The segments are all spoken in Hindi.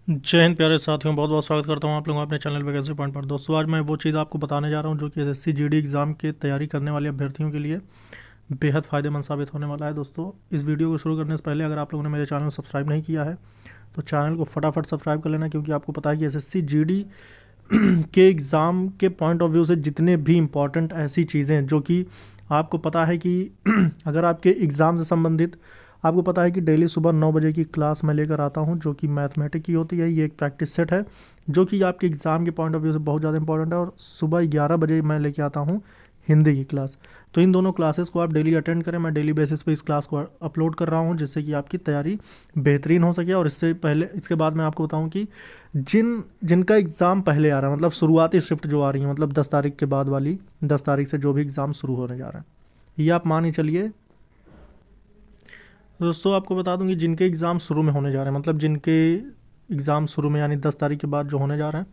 जय हिंद प्यारे साथियों, बहुत बहुत स्वागत करता हूं आप लोगों का अपने चैनल वैकेंसी पॉइंट पर। दोस्तों, आज मैं वो चीज़ आपको बताने जा रहा हूं जो कि एसएससी जीडी एग्ज़ाम की तैयारी करने वाले अभ्यर्थियों के लिए बेहद फ़ायदेमंद साबित होने वाला है। दोस्तों, इस वीडियो को शुरू करने से पहले अगर आप लोगों ने मेरे चैनल को सब्सक्राइब नहीं किया है तो चैनल को फटाफट सब्सक्राइब कर लेना, क्योंकि आपको पता है कि एसएससी जीडी के एग्ज़ाम के पॉइंट ऑफ व्यू से जितने भी इम्पॉर्टेंट ऐसी चीज़ें जो कि आपको पता है कि अगर आपके एग्ज़ाम से संबंधित, आपको पता है कि डेली सुबह 9 बजे की क्लास मैं लेकर आता हूं जो कि मैथमेटिक्स की होती है। ये एक प्रैक्टिस सेट है जो कि आपके एग्ज़ाम के पॉइंट ऑफ व्यू से बहुत ज़्यादा इंपॉर्टेंट है। और सुबह 11 बजे मैं लेके आता हूं हिंदी की क्लास। तो इन दोनों क्लासेस को आप डेली अटेंड करें। मैं डेली बेसिस पे इस क्लास को अपलोड कर रहा हूं जिससे कि आपकी तैयारी बेहतरीन हो सके। और इससे पहले, इसके बाद मैं आपको बताऊं कि जिनका एग्ज़ाम पहले आ रहा है, मतलब शुरुआती शिफ्ट जो आ रही है, मतलब 10 तारीख के बाद वाली, 10 तारीख से जो भी एग्ज़ाम शुरू होने जा रहा है, ये आप मान ही चलिए। दोस्तों, आपको बता दूं कि जिनके एग्ज़ाम शुरू में होने जा रहे हैं, मतलब जिनके एग्ज़ाम शुरू में यानी 10 तारीख के बाद जो होने जा रहे हैं,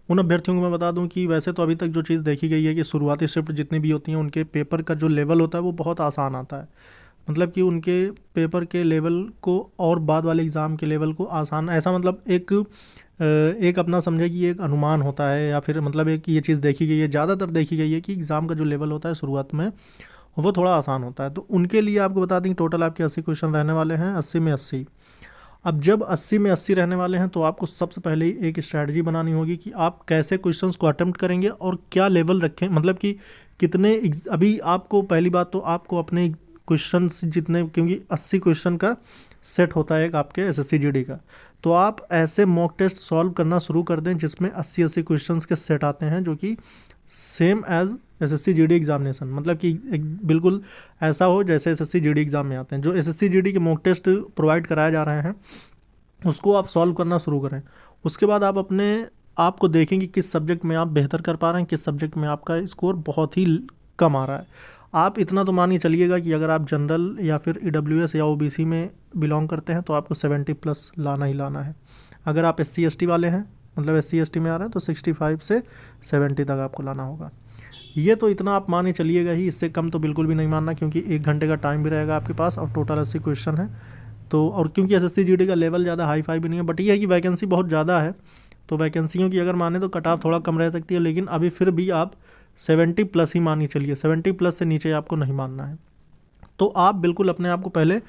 उन अभ्यर्थियों को मैं बता दूं कि वैसे तो अभी तक जो चीज़ देखी गई है कि शुरुआती शिफ्ट जितनी भी होती हैं उनके पेपर का जो लेवल होता है वो बहुत आसान आता है। मतलब कि उनके पेपर के लेवल को और बाद वाले एग्ज़ाम के लेवल को आसान, ऐसा मतलब एक अपना समझे कि एक अनुमान होता है, या फिर मतलब एक ये चीज़ देखी गई है, ज़्यादातर देखी गई है कि एग्ज़ाम का जो लेवल होता है शुरुआत में वो थोड़ा आसान होता है। तो उनके लिए आपको बता दें कि टोटल आपके 80 क्वेश्चन रहने वाले हैं, 80 में 80। अब जब 80 में 80 रहने वाले हैं तो आपको सबसे पहले ही एक स्ट्रैटेजी बनानी होगी कि आप कैसे क्वेश्चंस को अटेम्प्ट करेंगे और क्या लेवल रखें, मतलब कि कितने अभी आपको, पहली बात तो आपको अपने क्वेश्चंस जितने, क्योंकि 80 क्वेश्चन का सेट होता है एक आपके एसएससी जीडी का, तो आप ऐसे मॉक टेस्ट सॉल्व करना शुरू कर दें जिसमें 80-80 क्वेश्चंस के सेट आते हैं जो कि same as SSC GD examination, मतलब कि बिल्कुल ऐसा हो जैसे एसएससी जीडी एग्ज़ाम में आते हैं। जो एसएससी जीडी के मॉक टेस्ट प्रोवाइड कराए जा रहे हैं उसको आप सॉल्व करना शुरू करें। उसके बाद आप अपने आप को देखें कि किस सब्जेक्ट में आप बेहतर कर पा रहे हैं, किस सब्जेक्ट में आपका स्कोर बहुत ही कम आ रहा है। आप इतना तो मानिए चलिएगा कि अगर आप जनरल या फिर ईडब्ल्यूएस या ओबीसी में बिलोंग करते हैं तो आपको 70 प्लस लाना ही लाना है। अगर आप एससी एसटी वाले हैं, मतलब एससी एसटी में आ रहे हैं, तो 65 से 70 तक आपको लाना होगा। ये तो इतना आप माने चलिएगा ही, इससे कम तो बिल्कुल भी नहीं मानना, क्योंकि 1 घंटे का टाइम भी रहेगा आपके पास और टोटल 80 क्वेश्चन है। तो और क्योंकि एसएससी जीडी का लेवल ज़्यादा हाई फाई भी नहीं है, बट ये है कि वैकेंसी बहुत ज़्यादा है, तो वैकेंसियों की अगर माने तो कट ऑफ थोड़ा कम रह सकती है, लेकिन अभी फिर भी आप 70 प्लस ही मानी चलिए, 70 प्लस से नीचे आपको नहीं मानना है। तो आप बिल्कुल अपने आप को पहले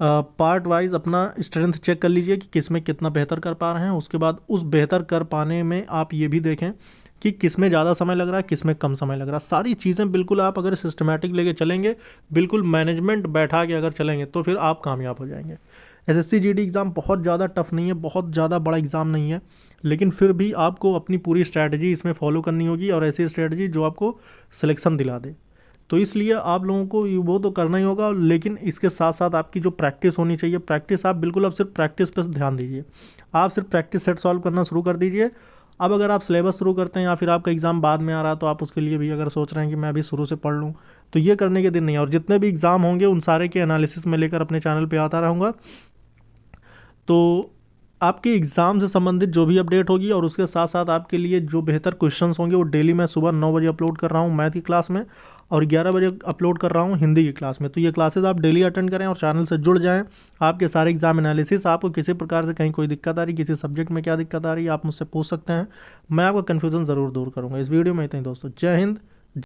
पार्ट वाइज अपना स्ट्रेंथ चेक कर लीजिए कि किस में कितना बेहतर कर पा रहे हैं। उसके बाद उस बेहतर कर पाने में आप ये भी देखें कि किस में ज़्यादा समय लग रहा है, किस में कम समय लग रहा है। सारी चीज़ें बिल्कुल आप अगर सिस्टमेटिक लेके चलेंगे, बिल्कुल मैनेजमेंट बैठा के अगर चलेंगे, तो फिर आप कामयाब हो जाएंगे। एसएससी जीडी एग्ज़ाम बहुत ज़्यादा टफ नहीं है, बहुत ज़्यादा बड़ा एग्ज़ाम नहीं है, लेकिन फिर भी आपको अपनी पूरी स्ट्रैटेजी इसमें फॉलो करनी होगी, और ऐसी स्ट्रैटेजी जो आपको सिलेक्शन दिला दे। तो इसलिए आप लोगों को वो तो करना ही होगा, लेकिन इसके साथ साथ आपकी जो प्रैक्टिस होनी चाहिए, प्रैक्टिस आप बिल्कुल अब सिर्फ प्रैक्टिस पर ध्यान दीजिए। आप सिर्फ प्रैक्टिस सेट सॉल्व करना शुरू कर दीजिए। अब अगर आप सिलेबस शुरू करते हैं या फिर आपका एग्ज़ाम बाद में आ रहा है, तो आप उसके लिए भी अगर सोच रहे हैं कि मैं अभी शुरू से पढ़ लूँ, तो ये करने के दिन नहीं है। और जितने भी एग्ज़ाम होंगे उन सारे के एनालिसिस में लेकर अपने चैनल पर आता रहूँगा। तो आपके एग्ज़ाम से संबंधित जो भी अपडेट होगी और उसके साथ साथ आपके लिए जो बेहतर क्वेश्चंस होंगे वो डेली मैं सुबह 9 बजे अपलोड कर रहा हूँ मैथ की क्लास में, और 11 बजे अपलोड कर रहा हूँ हिंदी की क्लास में। तो ये क्लासेस आप डेली अटेंड करें और चैनल से जुड़ जाएं। आपके सारे एग्जाम एनालिसिस, आपको किसी प्रकार से कहीं कोई दिक्कत आ रही, किसी सब्जेक्ट में क्या दिक्कत आ रही है, आप मुझसे पूछ सकते हैं, मैं आपका कन्फ्यूज़न ज़रूर दूर करूँगा। इस वीडियो में इतना ही दोस्तों, जय हिंद,